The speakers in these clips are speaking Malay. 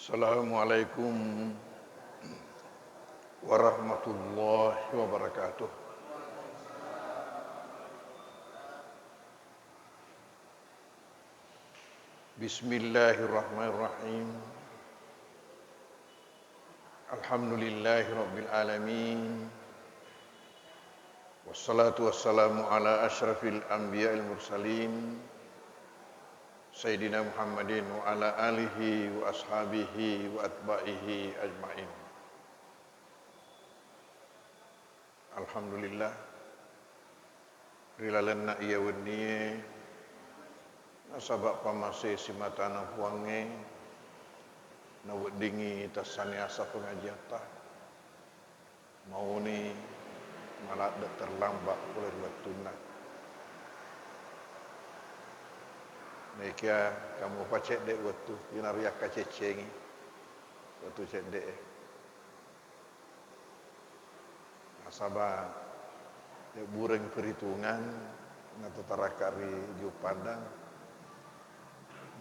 Assalamualaikum warahmatullahi wabarakatuh. Bismillahirrahmanirrahim. Alhamdulillahi rabbil alamin. Wassalatu wassalamu ala asyrafil anbiya'il mursalin Sayyidina Muhammadin wa ala alihi wa ashabihi wa atba'ihi ajma'in. Alhamdulillah rilalanna iya wennie nasabak pamase simatana puange na wedingi tasaniasa pengajiata mau ni malah terlambat oleh watuna. Nekia kamu pacek dek waktu yunariak kacecengi waktu cek dek nasabah dek bureng perhitungan na tatarakari jupandang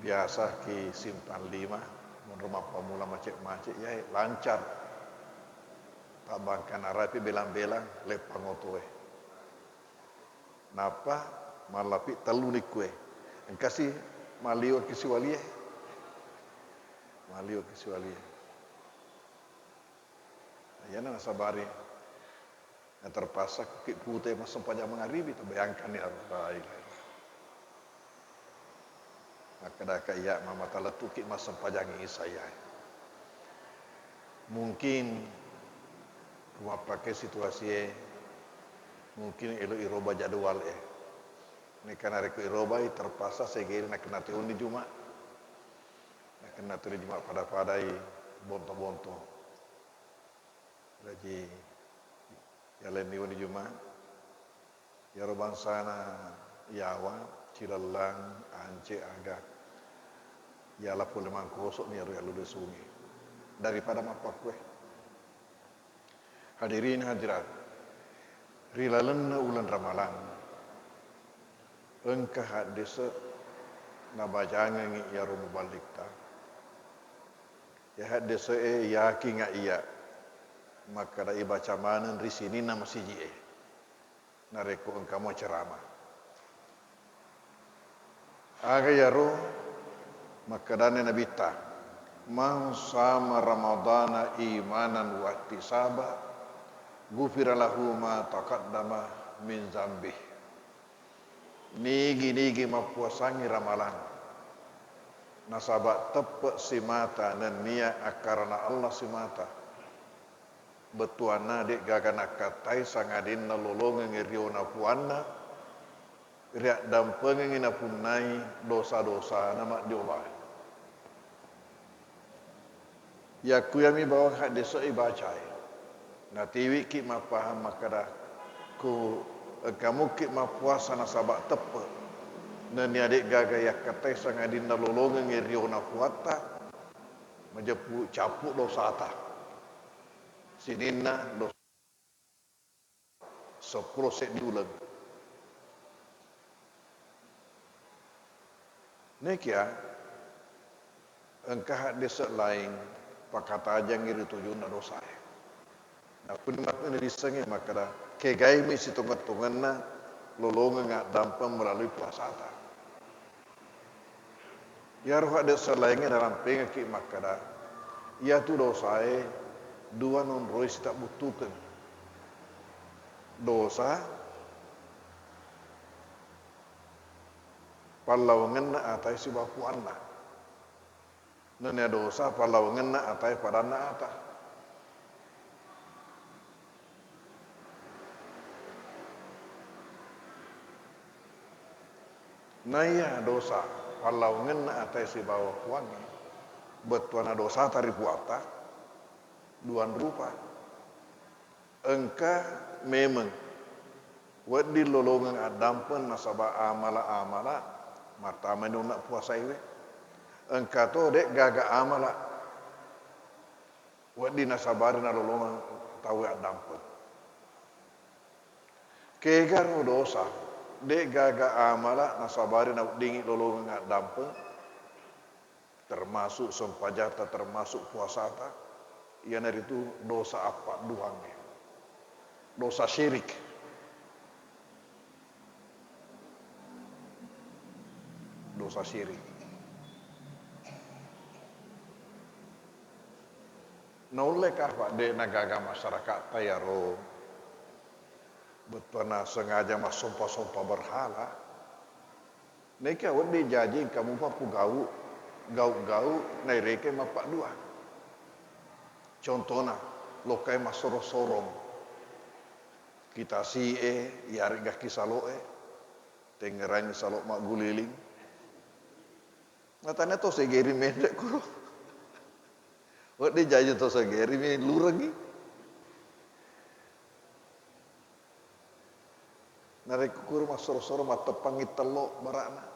biasa ki simpan 5 mun rumah pamula macet-macet ya lancar tak bangkan arapi belang-belang lepang otoe napa malapi telu ni kue engkasi malio kisiwalie ayana sabari yang terpaksa kukik putih masam pajak mengaribi tu bayangkan ya Allah maka iya mama tala tukik masam pajak ini saya mungkin rumah pakai situasi mungkin elo iroba jadwal ni kana reko iroba terpaksa segeri nak kena tuhun di Jumat. Nak kena tuhun di Jumat pada-padai bonto-bonto. Jadi jalan di Jumat. Ya roban sana yawa cilalang ance agak. Ya la pole mangkosok ni ya lulu sungi. Daripada mapak kue. Hadirin hadirat. Rilalan ulan Ramalan. Engkah hadisa na bajangan ngi ya rumu balikta ya hadisa yakin nga iya maka da ibaca manan risini na masiji na reko engkau mau ceramah aga yaro maka dane nabita man sama ramadana imanan wa ihtisaba ghufira lahu ma taqaddama min zambih. Nigi mapuasangi ramalan nasabak tepe simata dan niat akarana Allah simata betuana dek gagana katai sangadin nalolongan ngeriona puana riak dampeng ngina punai dosa-dosa nama diubah ya kuyami bawang hak desa ibacai na tiwi ki mapaham makada ku kamu ki mapuasa nasabak tepe dan ni adik gaga yak katai sangadin nalolongan ngeriona puata majepu capuk dosa ata sidina dosa 10 set diulang nekia engkah desa lain pakata aja ngiri tujuan dosa na penumat ini disengi makada kegai mi situngan-tungan na lolongan ngak dampam melalui puasa ta. Ya roh ada selainnya dalam pengaki makada. Ya tu dosa dua non rois tak butuhkan. Dosa palawangan na atai si bapuan na. Nanya dosa palawangan na atai pada na atai. Naya dosa kalau ngena atai si bawa puangi betuana dosa tari puata duan rupa engka memang wadi lolongan adampen nasaba amala mata menuna puasa iwe engka to dek gaga amala wadi nasabarin lolongan tahu adampen kegar dosa dek gaga amala nasabari na dingi lolongan ngak dampe termasuk sempajata, termasuk puasata, yang dari itu dosa apa duangnya, dosa syirik. Dosa syirik. Naulekah Pak de nagaga masyarakat tayaro betana sengaja mas sumpah-sumpah berhala. Neka wadi jaji kamu papu gau naireke mapak dua. Contohnya lokai mas sorong kita si yari gaki saloe tengerani salok mak guliling. Natanya to segeri mendek kuro. Wadi jaji to segeri me lurangi. Narik kuru mas soro mat tepangi telok barakna.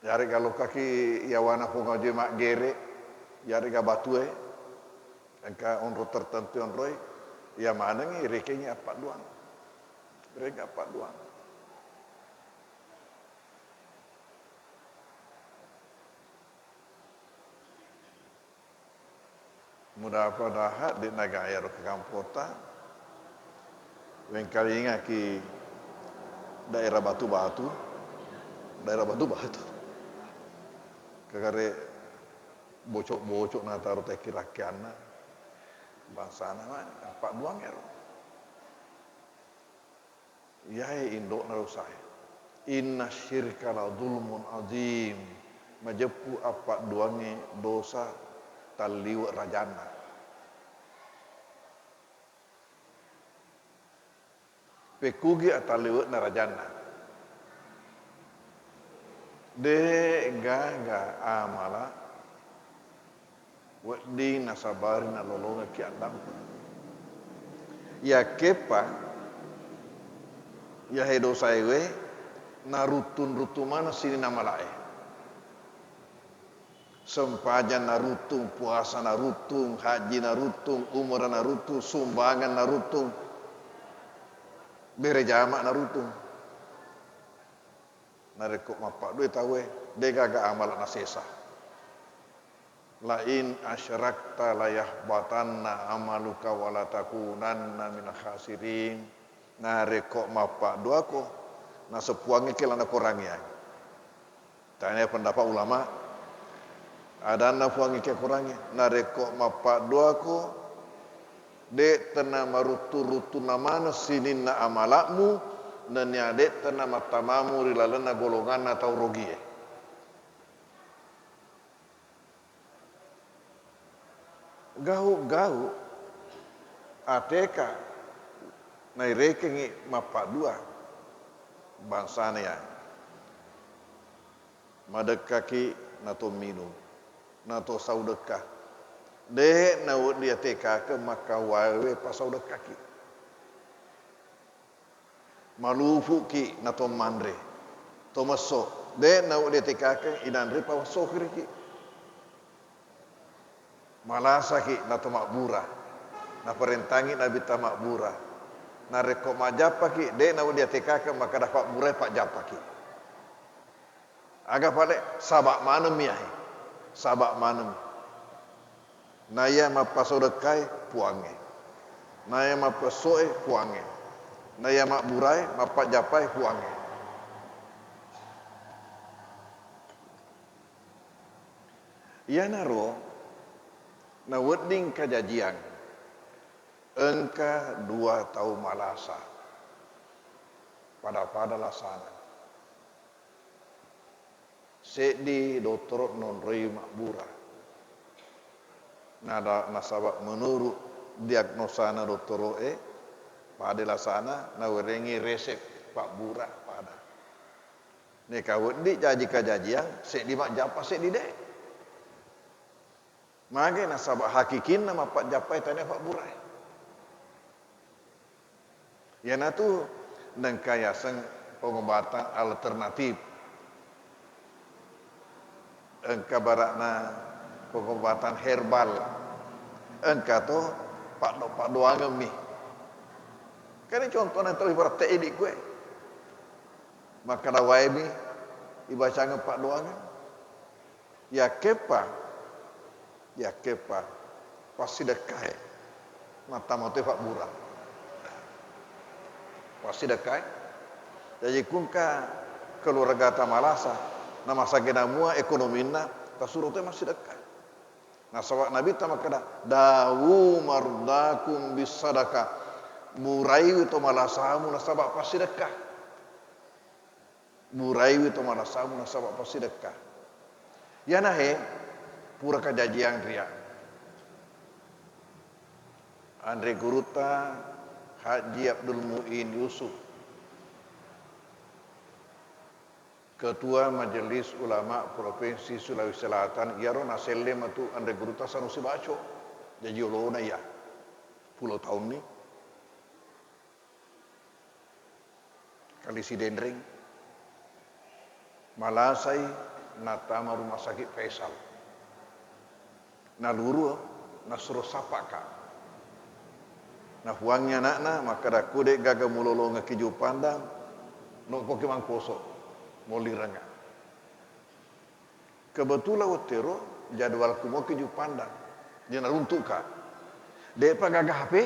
Yari kalau kaki yawana pungaje mak gere, yari ga batue, engka onro tertentu onroi, ya mana ngi rekenya apa doang, mereka apa doang. Mudah pada di negara ke kampota, wengkali ingat ki daerah batu-batu, kagare bocok-bocok na taruh teki rakyana bangsa nama apa duang ero yai indok narusai inna syirka la zulmun azim majepu apa duangi dosa taliwa rajana pekugi ataliwa na rajana de gaga amala wadi nasabari na lolonga ki adam ya kepa ya hedo saiwe na rutu mana sini nama lae sempajan na rutung puasa na rutung haji na rutung umrah na rutung sumbangan na rutung berejama na rutung narekok mapak duit tawe de gaga amal nasesa lain asyrakta layah batanna amaluka wala takunanna min khasirin narekok mapak duako na sepuangi kelana korangnya tanya pendapat ulama ada na puangi ke korangnya narekok mapak duako de tena marutu namana sininna amalakmu dan nyadek tena matamamu rilalena golongan atau rogie. Gau ateka nairekengi mapak dua bangsana ya madekaki nato minum nato saudekah de nau dia teka ke makawawe pasaudekaki malufu ki nato mandre tomaso de nau dia tekake inandre pa sokri ki malasa ki nato makbura na perentangi nabi ta makbura na reko majapa ki de nau dia tekake maka dapat murai pak japa ki aga pale sabak manem yahi sabak manem naya mapasodekai puange naya mapasoe puange naya mak burai mapak japai puange ia naro na wedding kajajian engka 2 tahun malasa pada lasana sedi doktor non rei makbura nada nasabak menurut diagnosana doktor pada lasana na werengi resep pak bura pada ne kawedi jaji kajajian sek di mak japa sek di de mage nasabak hakikin nama pak japai tanya pak burai yana tu nang kayasan pengobatan alternatif engka barakna pengobatan herbal engka tu pak doang mi kan contohnya tu ibarat teh ini kue maka dawai mi ibaca pak doang ya kepa pasti dekai mata mata pak burang pasti dekai jadi kunka keluarga tamalasa nama sagena mua ekonomina tasuruh teh masih dekai nah sawak nabi tamakada dawu mardakum bisadaka muraiwi to malasamu nasabak pasti dekai muraiwi to malasamu nasabak pasti dekai ya nahe pura kajajian ria Andre Guruta Haji Abdul Muin Yusuf Ketua Majelis Ulama Provinsi Sulawesi Selatan Yaro Naselem itu Andre Guruta Sanusi Baco jadi olona ya 10 tahun ni kali si dendring Malasai Natama Rumah Sakit Faisal Naluru Nasro Sapaka nah huangnya nakna maka dah kudek gagal mulolo ngakiju pandang no poke mangkoso moliranga kebetulan otero jadwal kumo kiju pandang dia naruntuk ka dek pagagah HP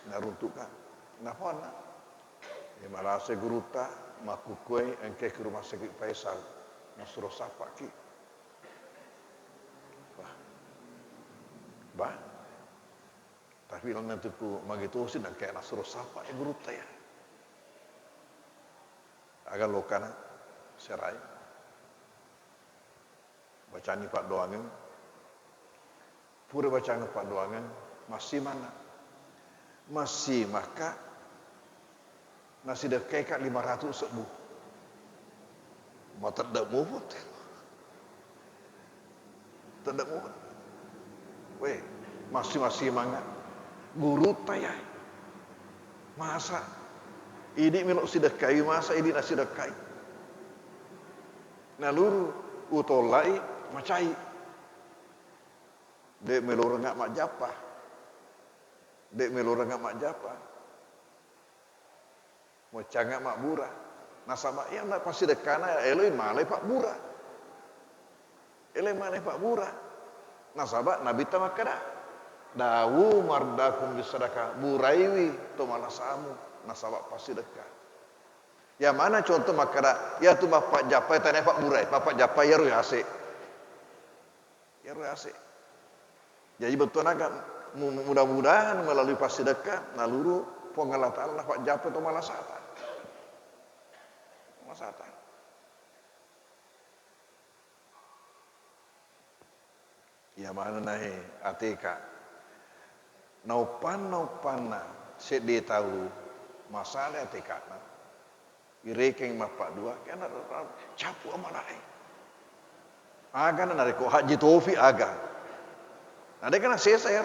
naruntuk ka napa na malah seguruta makukue engke ke rumah sakit Faisal nasro sapaki bah tapi lang nanti ku magitu sih dan kayak nasro sapa guru taya agak lokana serai bacaan pak doangan pura bacaan pak doangan masih mana masih maka nasi dekai kat 500 sebu mau tidak muvut tidak muvut weh masih mangat guru tayai masa ini melok sidekai masa ini nasi dekai naluru utolai macai dek melorengak mak japa mau cangak mak bura nasabak ya nak pasti dekana eloi malai pak bura nasabak nabi tamakada dawu mardakum bisadaka buraiwi to malasamu nasabak pasti dekat ya mana contoh makada ya tu bapak japai tanya pak burai bapak japai ya ruase jadi betul agak mudah-mudahan melalui pasti dekat naluru pengalatan lah pak japai to malasatan ya mana nahi atika naupan na sedi tahu masalah atika na irekeng mapak dua kena capu amalai aga na nariko haji tofi aga ada kena saya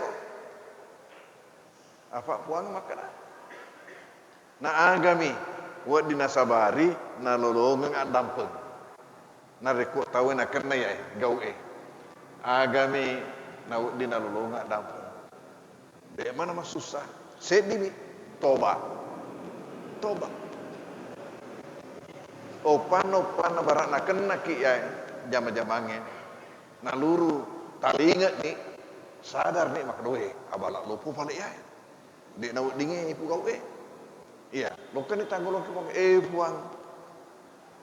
apa puang makana na agami wa dinasabari na lolongang adampeng nariko tahu na kena ya gawe agami na dinalulunga dampun de mana mas susah sedimi toba opan barak na kena ki ya jama-jamange naluru talingat ni sadar ni mak doe abala lupu pale ya de na dinge ipu gawe iya lo kan tanggolong ki puang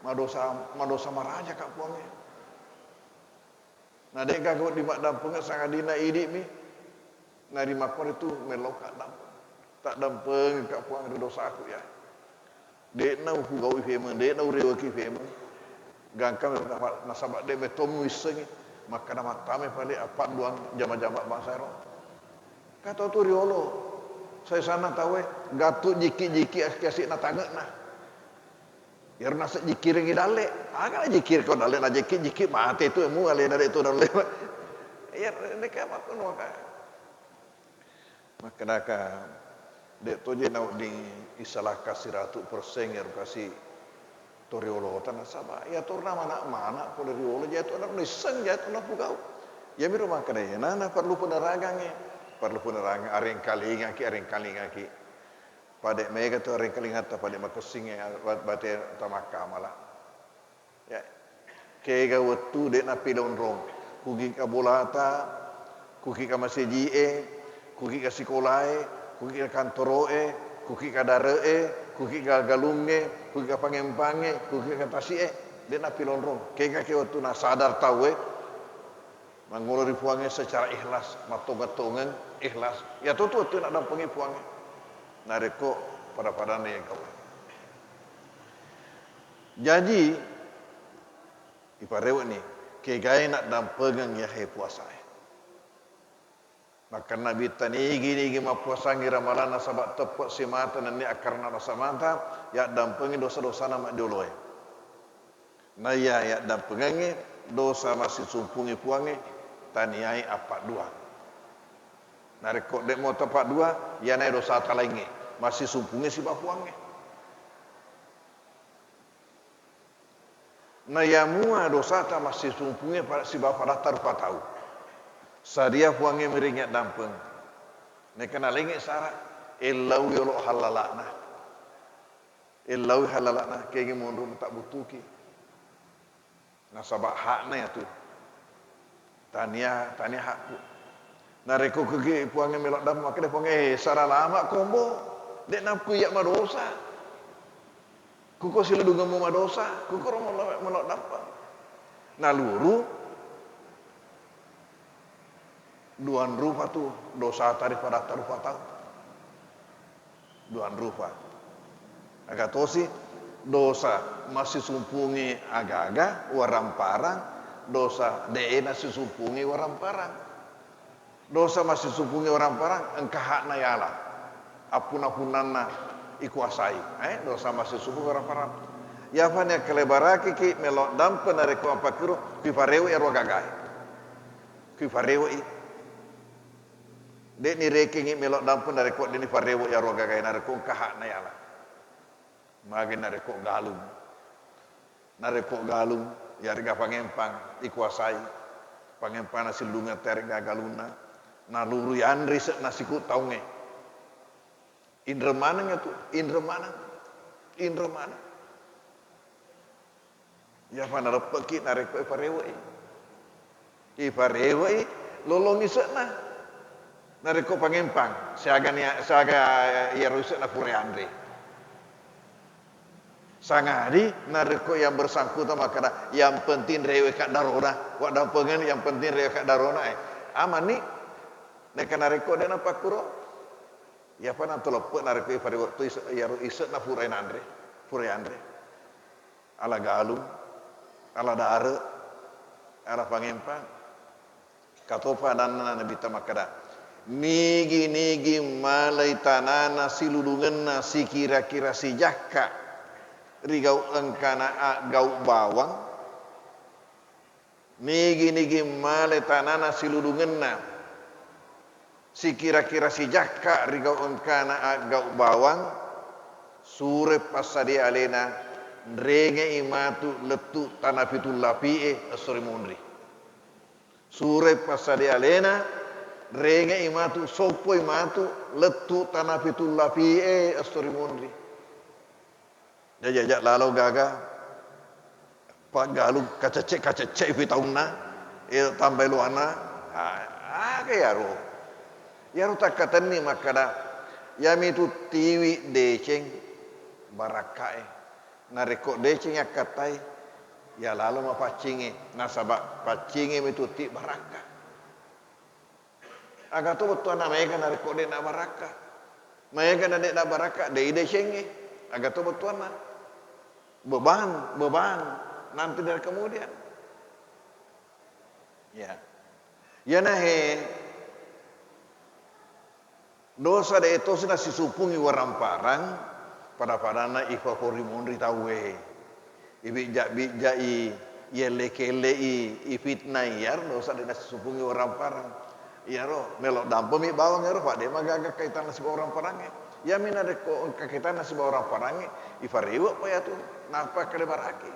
madosa maraja kak puangnya nah dek gagawat di mak dampung sangat dina idik mi nari makor itu melok kat dampung tak dampung kat puang ada dosa aku ya dek nau hu gawi fema dek nau rewa ki fema gangkam nasabak dek betomu iseng maka nama tame pale apat duang jama-jama bangsa ro kata tu riolo saya sana tahu gatuk jiki kasih na tangak nah biar nasa jikir ngi dale agak jikir kau dale na jiki mati tu mu ale dari itu dale ya mereka makun maka dek tu je nau di isalah kasih 100% ya kasih toriolo tanah sama ya torna mana pole riolo je tu nak niseng je tu nak pugau ya miru maka deh nana perlu penerangan areng kali ngaki pada mereka tu orang kali ngata pada makasing bate tamaka malah Ya. Kega wetu dek na pilon rong. Kuki ka bolata, kuki ka masjid kuki ka sekolah kuki ka kantoroe, kuki ka daree, kuki ka galunge, kuki ka pangempange, kuki ka tasie, dek na pilon rong. Kega ke wetu na sadar tahu mangolo ripuange secara ikhlas, matong-matongan ikhlas. Ya tu nak dampengi puange. Nareko pada yang kau. Jadi iparewa ni kegai nak dampengan ya he puasa. Maka Nabi tani gini ma puasa ngira malana sabat tepat si mata nani akarna rasa mata ya dampengi dosa-dosa nama doloe. Nah ya dampengannya dosa masih sumpungi puange taniai apa dua. Nareko dek mau tepat dua ya nai dosa talainge masih sumpungi si bapuange. Nah ya mua dosa ta masih sumpungi si bapa datar patau. Sadia puange meringat dampeng. Ne kena lengek syarat illau yolo halalana. Illau halalana kege mundur tak butuki. Nah sabak hakna ya tu. Tania hakku. Nareko kege puange melok dam makde puange sara lama kombo. Dek napku yak madosa. Kuko sila dunga mu madosa, kuko romo melok dampang. Nah luru duan rupa tu dosa daripada tarupa tahu. Duan rupa. Agak tosi dosa masih sumpungi agak-agak warang parang, dosa deena masih sumpungi warang parang. Dosa masih sumpungi warang parang engkah hakna yala. Apun-apunanna ikuasai. Dosa masih sumpungi warang parang. Ya fanya kelebaraki ki melok dampen dari ko apa kiro piparewe ero gagai. Piparewe dek ni reking melok dampen dari ko dini parewo ya roga gay nare ko kahak na yala magi nare ko galung ya riga pangempang ikuasai pangempang nasi lunga terga galuna na luru yandri se nasiku taunge indra mana tu indra mana ya pana repeki nare ko parewo lolongi sekna nareko pangempang saga ya rusak na pure andre sangari nareko yang bersangkutan makana yang penting rewe kat darona wa dampengan yang penting rewe kat darona aman ni nek nareko dena pakuro ya pana tolop nareko pada waktu ya rusak na pure andre ala galung ala dare ala pangempang katopa dan nabi tamakada nigi malai tanana silulunganna si kira-kira si jakka rigau engkana gau bawang nigi malai tanana silulunganna si kira-kira si jakka rigau engkana gau bawang sure pasadi alena renge imatu letu tanafitul lapie asori mundri sure pasadi alena renge imatu sopo imatu letu tanafitul lapie astori mondri jajak lalau gaga pagalu kacecek fitauna tambah luana ke yaro takatan ni makada yami tu tiwi deceng barakae nareko deceng akatai ya lalu ma pacinge nasaba pacinge mituti baraka agak tu betul nak mereka nak rekod dia nak baraka. Mereka nak baraka, dia ide cengeng. Agak tu betul nak beban nanti dari kemudian. Ya nahe dosa dia itu sudah disupungi warang parang pada na ifa kori mondri tawe. Ibijak yele-kele ifitnai yar dosa dia disupungi warang parang. Ya roh melok dampemi bawang ya roh pak dia magaga kaitan nasi orang parange ya mina deko kaitan nasi orang parange ifariwa pa ya tu napa kelebaraki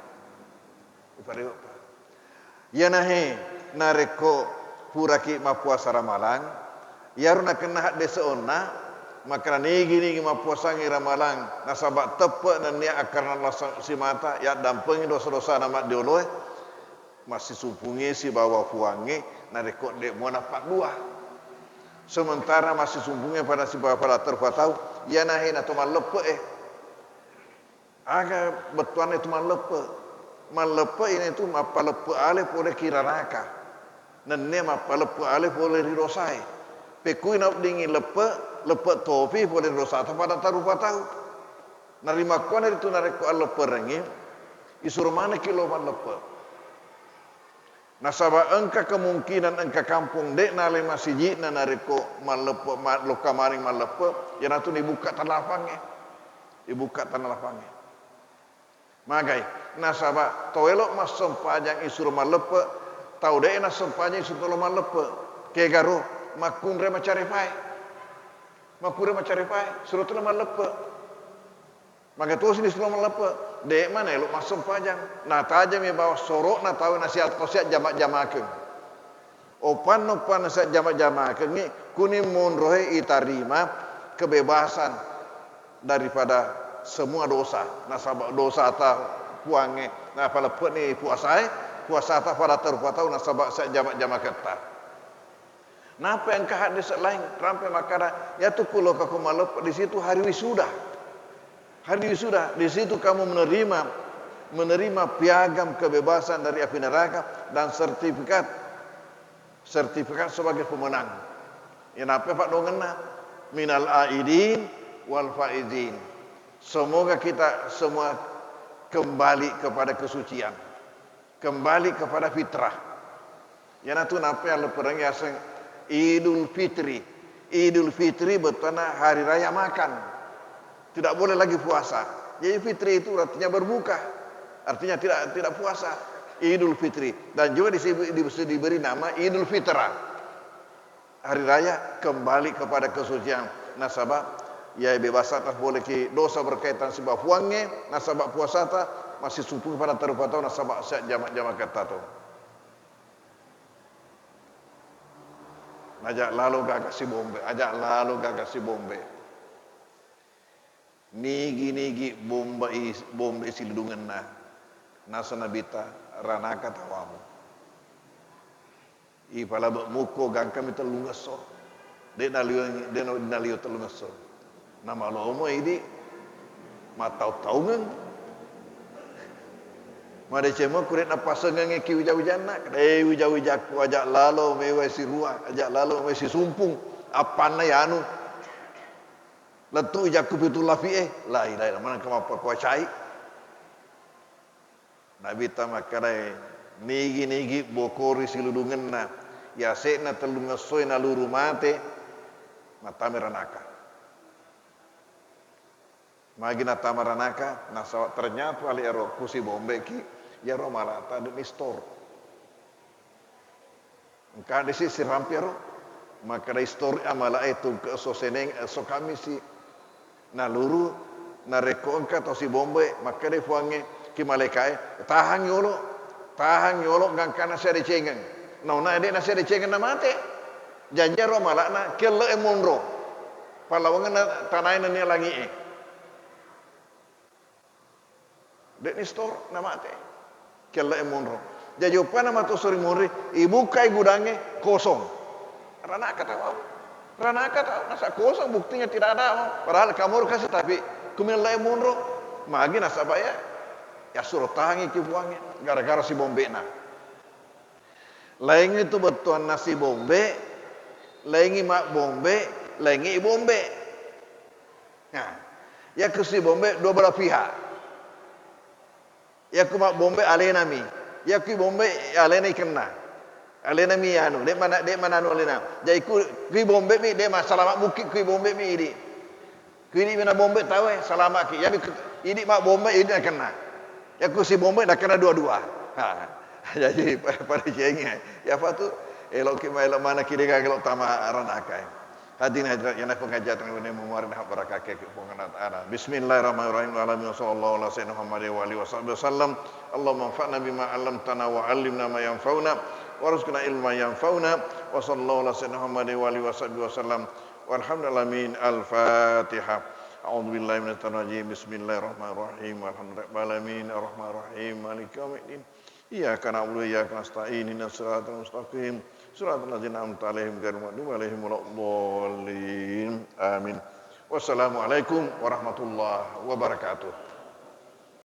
ifariwa pa ya nahe nareko puraki mapuasa ramalan ya roh nak kena hak deseona Maka nigi mapuasangi ramalang nasabak tepe dan niat akarna Allah si mata ya dampengi dosa-dosa nama dioloi masih sumpungi si bawa puangi na rekod dek mau dapat dua. Sementara masih sumpungi pada si bawa pada terpatau ya nahin atau malepe aga betuan itu malepe ini tu mapalepe ale boleh kira raka dan ne mapalepe ale boleh rirosai pekui nak dingin lepe topi boleh dosa pada tarupa tahu narima kona itu nareko lepe rengi isur mana kilo man lepe nasaba engka kemungkinan engka kampung dek nale masjid na nareko malepe loka maring malepe ya natu dibuka tanah lapangnya magai nasaba toelok mas sempajang isur malepe tau dek na sempajang isur tolo malepe kegaro makunre macari pai suruh tu nama lepe maka tu sini suruh melepe dek mana elok masuk pajang nah tajam ya bawa sorok na tahu nasihat kosiat jamak-jamakeun opan nasihat jamak-jamakeun ni kuni munrohe itarima kebebasan daripada semua dosa nasabak dosa ta puange nah pada lepe ni puasa ta pada terpatau nasabak sak jamak-jamakeun ta. Napa yang hadis lain rampai makara ya tu kulo kaku malep di situ hari wisuda di situ kamu menerima piagam kebebasan dari api neraka dan sertifikat sebagai pemenang ya napa pak dongena minal aidin wal faizin semoga kita semua kembali kepada kesucian kembali kepada fitrah ya natu napa yang leperang ya Idul Fitri bertanda hari raya makan. Tidak boleh lagi puasa. Jadi fitri itu artinya berbuka. Artinya tidak puasa. Idul Fitri dan juga diberi nama Idul Fitra. Hari raya kembali kepada kesucian nasabah ya bebas atas boleh ki dosa berkaitan sebab puangnya nasabah puasa ta masih sumpung pada terpatau nasabah jamak kata tu. Ajak lalu gagak si bombe. Nigi bombe isi lidungan nasa nabita ranaka tawamu. Ipala muko gangkam itu lungaso. De naliyo telungaso. Nama lomo ini matau taungan. Mada cema kuret apa sengange ki wija-wijana kadai wija-wijaku ajak lalo mewe si ruah ajak lalo mewe si sumpung apana ya anu letu ijaku pitul lafi la ilaha mana kama kuasai nabi tamakare nigi bokori siludungenna ya sekna telunga soy na luru mate mata meranaka magina tamaranaka nasawa ternyata ali ero kusi bombe ki ya romalata de mistor engka de si rampero maka da histori amala itu ke soseneng so kami si na luru na reko engka to si bombe maka de fuange ki malaikai tahan yolo gangkana sere cengen nauna de na sere cengen na mate janja romala na kelle emonro palawangan tanaina ni langi de nistor na mate kella emonro jajo pana mato sori mori ibu kai gudange kosong rana kata nasa kosong buktinya tidak ada padahal kamu kasih tapi kumil la emonro magi nasa baya ya suruh tangi kibuange gara-gara si bombe na lain itu betuan nasi bombe lain mak bombe lain bombe nah ya kusi bombe dua belah pihak ya kuma bombe alena mi ya ku bombe alena kena alena mi anu dek mana anu alena jadi ku bombe mi de masalah bukit ku bombe mi ini ku ini mana bombe tahu selamat ki ya ini mak bombe ini kena ya ku si bombe dah kena dua-dua jadi pada jengnya ya apa tu elok ki elok mana ki de elok tama ranaka hadirin hadirat yang pengajian ini memuarkan hak barakah ke pengenat ana. Bismillahirrahmanirrahim. Alhamdulillah sallallahu alaihi wasallam Muhammad wa alihi wasallam. Allahumma anfa'na bima 'allamtana wa 'allimna ma yanfa'una warzuqna ilman yanfa'una wa sallallahu alaihi wasallam Muhammad wa alihi wasallam. Walhamdulillahi al-Fatihah. A'udzu billahi minasyaitonir rajim. Bismillahirrahmanirrahim. Alhamdulillahirabbil arrahmanirrahim. Maliki yaumiddin. Iyyaka na'budu wa iyyaka nasta'in. Ihdinas siratal mustaqim. Siratal ladzina an'amta 'alaihim ghairil maghdubi 'alaihim waladdallin. Amin. Wassalamualaikum warahmatullahi wabarakatuh.